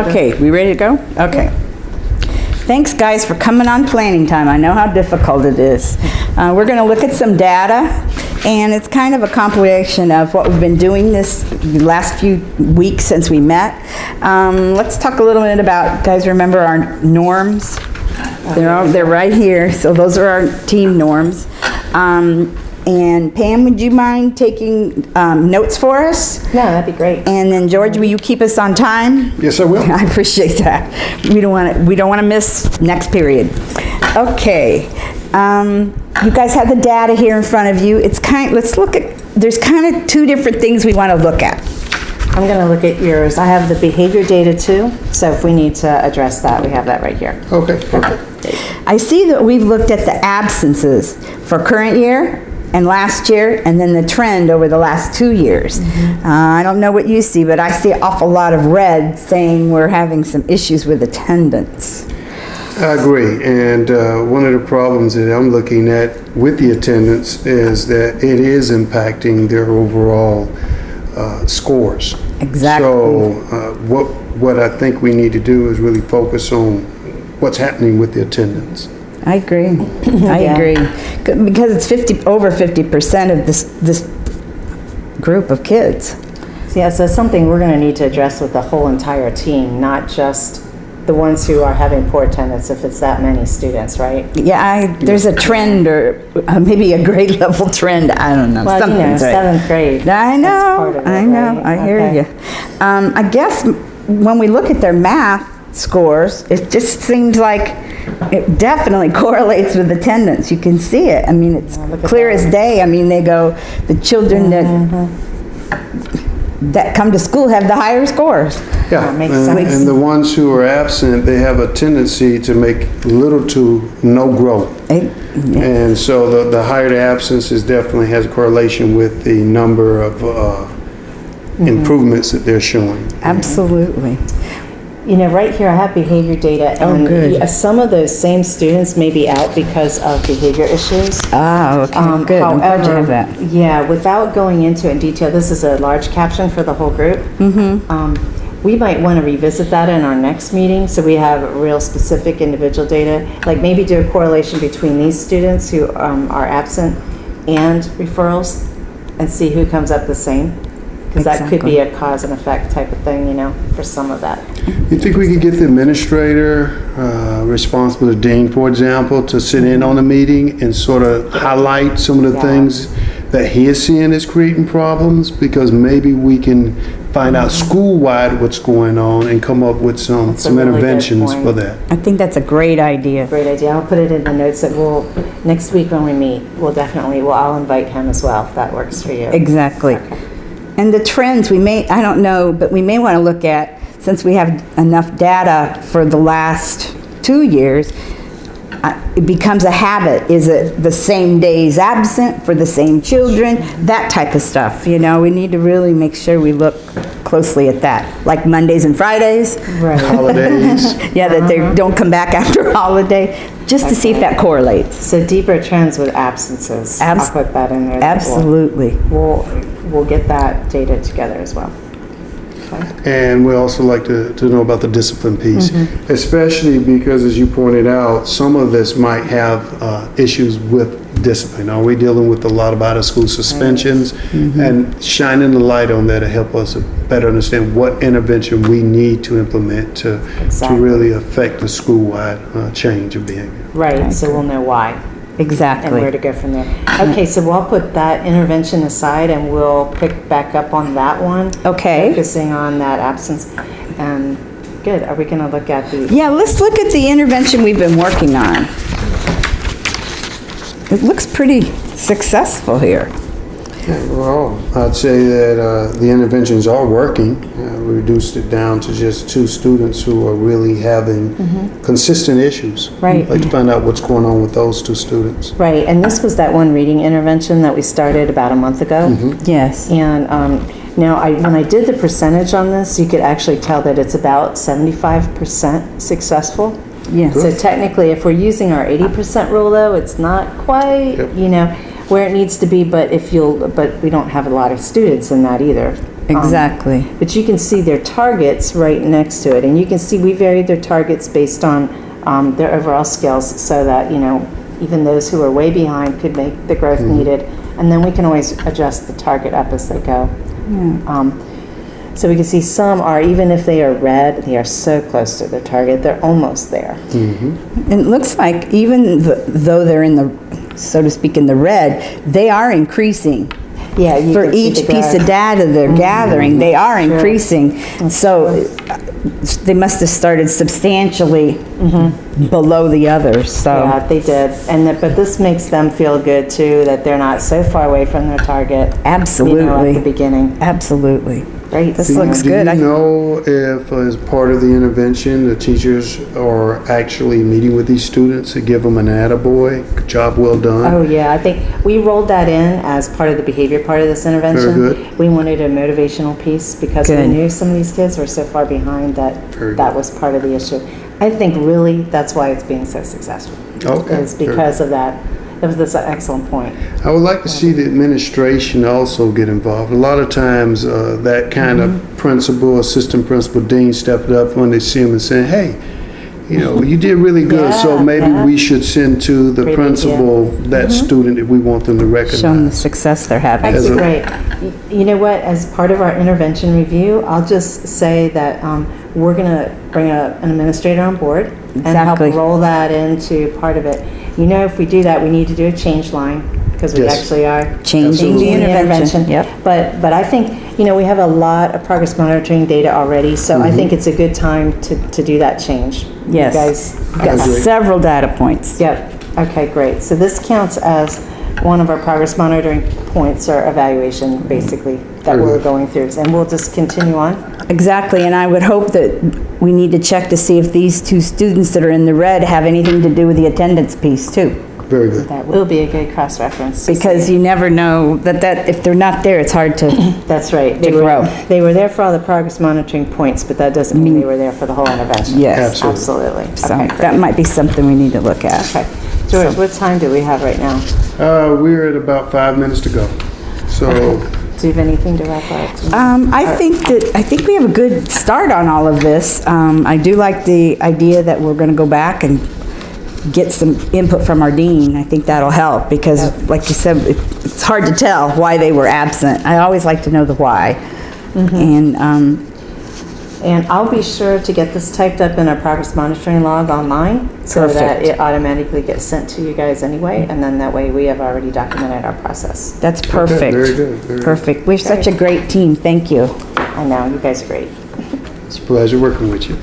Okay, we ready to go? Okay. Thanks, guys, for coming on planning time. I know how difficult it is. We're going to look at some data, and it's kind of a compilation of what we've been doing this last few weeks since we met. Let's talk a little bit about, guys, remember our norms? They're right here, so those are our team norms. And Pam, would you mind taking notes for us? No, that'd be great. And then George, will you keep us on time? Yes, I will. I appreciate that. We don't want to miss next period. Okay. You guys have the data here in front of you. Let's look at, there's kind of two different things we want to look at. I'm going to look at yours. I have the behavior data too, so if we need to address that, we have that right here. Okay, perfect. I see that we've looked at the absences for current year and last year, and then the trend over the last 2 years. I don't know what you see, but I see an awful lot of red saying we're having some issues with attendance. I agree, and one of the problems that I'm looking at with the attendance is that it is impacting their overall scores. Exactly. So what I think we need to do is really focus on what's happening with the attendance. I agree. I agree. Because it's over 50% of this group of kids. Yeah, so it's something we're going to need to address with the whole entire team, not just the ones who are having poor attendance if it's that many students, right? Yeah, there's a trend, or maybe a grade level trend. I don't know. Well, you know, Something's right. 7th grade. I know. That's part of it, I know. right? I hear Okay. you. I guess when we look at their math scores, it just seems like it definitely correlates with attendance. You can see it. I mean, it's clear as day. I mean, they go, the children that come to school have the higher scores. Yeah, makes sense. and the ones who are absent, they have a tendency to make little to no growth. And so the higher the absence is definitely has a correlation with the number of improvements that they're showing. Absolutely. You know, right here I have behavior data, and good. some of those same students may be out because of behavior issues. Ah, okay, good. I'm glad you have that. Yeah, without going into it in detail, this is a large caption for the whole group. We might want to revisit that in our next meeting, so we have real specific individual data, like maybe do a correlation between these students who are absent and referrals, and see who comes up the same. Because that could be a cause and effect type of thing, you know, for some of that. You think we could get the administrator responsible, the dean, for example, to sit in on a meeting and sort of highlight some of the things that he is seeing as creating problems? Because maybe we can find out school-wide what's going on and come up with some That's a really good interventions point. for that. I think that's a great idea. Great idea. I'll put it in the notes that next week when we meet, I'll invite him as well, if that works for you. Exactly. And the trends, I don't know, but we may want to look at, since we have enough data for the last 2 years, it becomes a habit. Is it the same days absent for the same children? That type of stuff, you know, we need to really make sure we look closely at that, like Mondays and Fridays. Right. Holidays. Yeah, that they don't come back after holiday, just to see if that correlates. So deeper trends with absences. I'll put that in there. Absolutely. We'll get that data together as well. And we also like to know about the discipline piece, especially because, as you pointed out, some of this might have issues with discipline. Are we dealing with a lot of out-of-school suspensions? And shining the light on that to help us better understand what intervention we need to implement to really affect the school-wide change of behavior. Right, so we'll know why. Exactly. And where to go from there. Okay, so we'll put that intervention aside and we'll pick back up on that one. Okay. Focusing on that absence. Good. Are we going to look at the... Yeah, let's look at the intervention we've been working on. It looks pretty successful here. Yeah, well, I'd say that the interventions are working. We reduced it down to just 2 students who are really having consistent issues. Right. I'd like to find out what's going on with those 2 students. Right, and this was that one reading intervention that we started about a month ago. Yes. And now, when I did the percentage on this, you could actually tell that it's about 75% successful. Yes. So technically, if we're using our 80% rule, though, it's not quite, you know, where it needs to be. But we don't have a lot of students in that either. Exactly. But you can see their targets right next to it, and you can see we varied their targets based on their overall skills, so that, you know, even those who are way behind could make the growth needed, and then we can always adjust the target up as they go. So we can see some are, even if they are red, they are so close to their target, they're almost there. And it looks like even though they're in the, so to speak, in the red, they are increasing. Yeah, you For can see each the piece of growth. data they're gathering, they are Sure. increasing. So they must have started substantially below the others, so. Yeah, they did. And but this makes them feel good too, that they're not so far away from their target. You know, at Absolutely. the beginning. Absolutely. Great. This looks good. Do you know if, as part of the intervention, the teachers are actually meeting with these students to give them an attaboy, job well done? Oh, yeah, I think we rolled that in as part of the behavior part of this intervention. Very good. We wanted a motivational piece because we Good. knew some of these kids were so far behind that Very that good. was part of the issue. I think really that's why it's being so successful. Okay, Is because of that. That was this excellent point. I would like to see the administration also get involved. A lot of times, that kind of principal, assistant principal, dean stepped up when they see them and saying, hey, you know, you did really good, so Yeah, maybe yeah. we should send to the Great idea. principal that student that we want them to Show them the recognize. success they're having. As Actually, a- great. You know what, as part of our intervention review, I'll just say that we're going to bring an administrator on board and help Exactly. roll that into part of it. You know, if we do that, we need to do a change line, because we Yes. actually are Changing the intervention, yep. But I think, you know, we have a lot of progress monitoring data already, so I think it's a good time to do that change. Yes. You guys, We've got agree. several data points. yep, okay, great. So this counts as one of our progress monitoring points or evaluation, basically, that Very we're good. going through. And we'll just continue on. Exactly, and I would hope that we need to check to see if these two students that are in the red have anything to do with the attendance piece too. Very good. That will be a good cross-reference. Because you never know that if they're not there, it's hard to, That's right. to grow. They were there for all the progress monitoring points, but that doesn't mean they were there for the whole intervention. yes. Absolutely. Absolutely. So Okay, that great. might be something we need to look at. Okay. George, what time do we have right now? We're at about 5 minutes to go. So, Do you have anything to wrap up? I think we have a good start on all of this. I do like the idea that we're gonna go back and get some input from our dean. I think that'll help because, like you said, it's hard to tell why they were absent. I always like to know the why. And, And I'll be sure to get this typed up in our progress monitoring log online so that Perfect. it automatically gets sent to you guys anyway, and then that way we have already documented our process. that's perfect. very good, very good. Perfect. We're such a great team. Thank you. I know, you guys are great. it's a pleasure working with you.